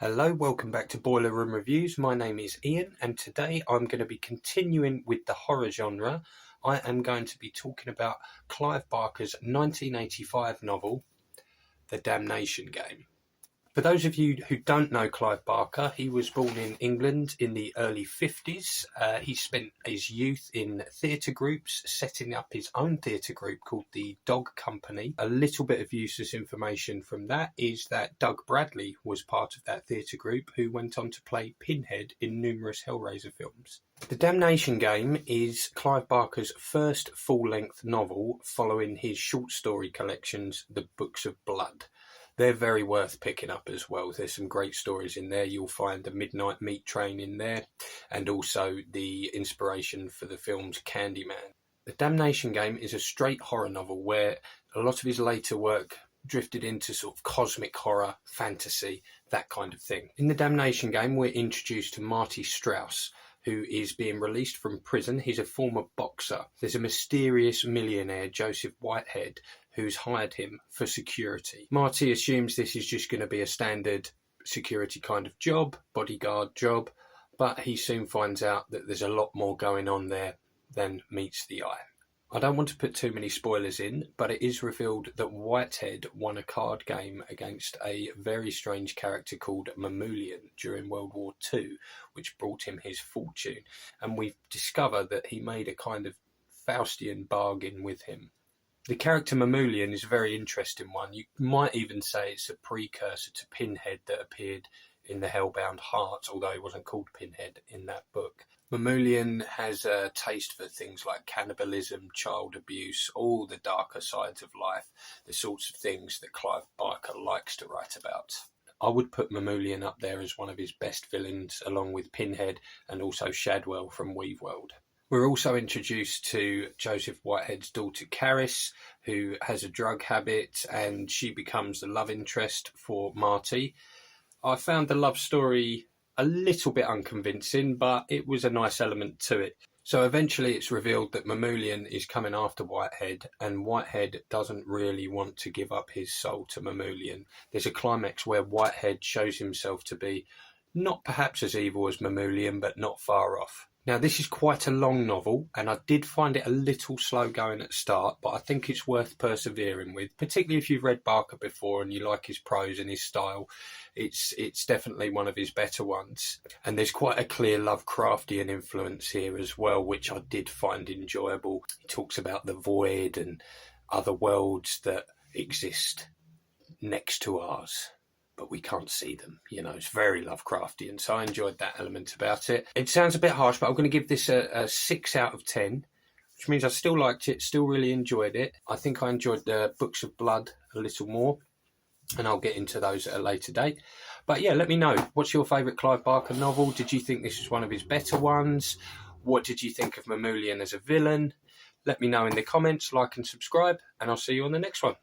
Hello, welcome back to Boiler Room Reviews. My name is Ian, and today I'm going to be continuing with the horror genre. I am going to be talking about Clive Barker's 1985 novel, The Damnation Game. For those of you who don't know Clive Barker, he was born in England in the early 50s. He spent his youth in theatre groups, setting up his own theatre group called the Dog Company. A little bit of useless information from that is that Doug Bradley was part of that theatre group, who went on to play Pinhead in numerous Hellraiser films. The Damnation Game is Clive Barker's first full-length novel following his short story collections, The Books of Blood. They're very worth picking up as well. There's some great stories in there. You'll find the Midnight Meat Train in there, and also the inspiration for the films Candyman. The Damnation Game is a straight horror novel where a lot of his later work drifted into sort of cosmic horror, fantasy, that kind of thing. In The Damnation Game, we're introduced to Marty Strauss, who is being released from prison. He's a former boxer. There's a mysterious millionaire, Joseph Whitehead, who's hired him for security. Marty assumes this is just going to be a standard security kind of job, bodyguard job, but he soon finds out that there's a lot more going on there than meets the eye. I don't want to put too many spoilers in, but it is revealed that Whitehead won a card game against a very strange character called Mamoulian during World War II, which brought him his fortune. And we discover that he made a kind of Faustian bargain with him. The character Mamoulian is a very interesting one. You might even say it's a precursor to Pinhead that appeared in The Hellbound Heart, although he wasn't called Pinhead in that book. Mamoulian has a taste for things like cannibalism, child abuse, all the darker sides of life, the sorts of things that Clive Barker likes to write about. I would put Mamoulian up there as one of his best villains, along with Pinhead and also Shadwell from Weaveworld. We're also introduced to Joseph Whitehead's daughter Caris, who has a drug habit, and she becomes the love interest for Marty. I found the love story a little bit unconvincing, but it was a nice element to it. So eventually it's revealed that Mamoulian is coming after Whitehead, and Whitehead doesn't really want to give up his soul to Mamoulian. There's a climax where Whitehead shows himself to be not perhaps as evil as Mamoulian, but not far off. Now, this is quite a long novel, and I did find it a little slow going at the start, but I think it's worth persevering with, particularly if you've read Barker before and you like his prose and his style. It's definitely one of his better ones. And there's quite a clear Lovecraftian influence here as well, which I did find enjoyable. He talks about the void and other worlds that exist next to ours, but we can't see them. You know, it's very Lovecraftian, so I enjoyed that element about it. It sounds a bit harsh, but I'm going to give this a 6 out of 10, which means I still liked it, still really enjoyed it. I think I enjoyed the Books of Blood a little more, and I'll get into those at a later date. But yeah, let me know. What's your favourite Clive Barker novel? Did you think this was one of his better ones? What did you think of Mamoulian as a villain? Let me know in the comments, like and subscribe, and I'll see you on the next one.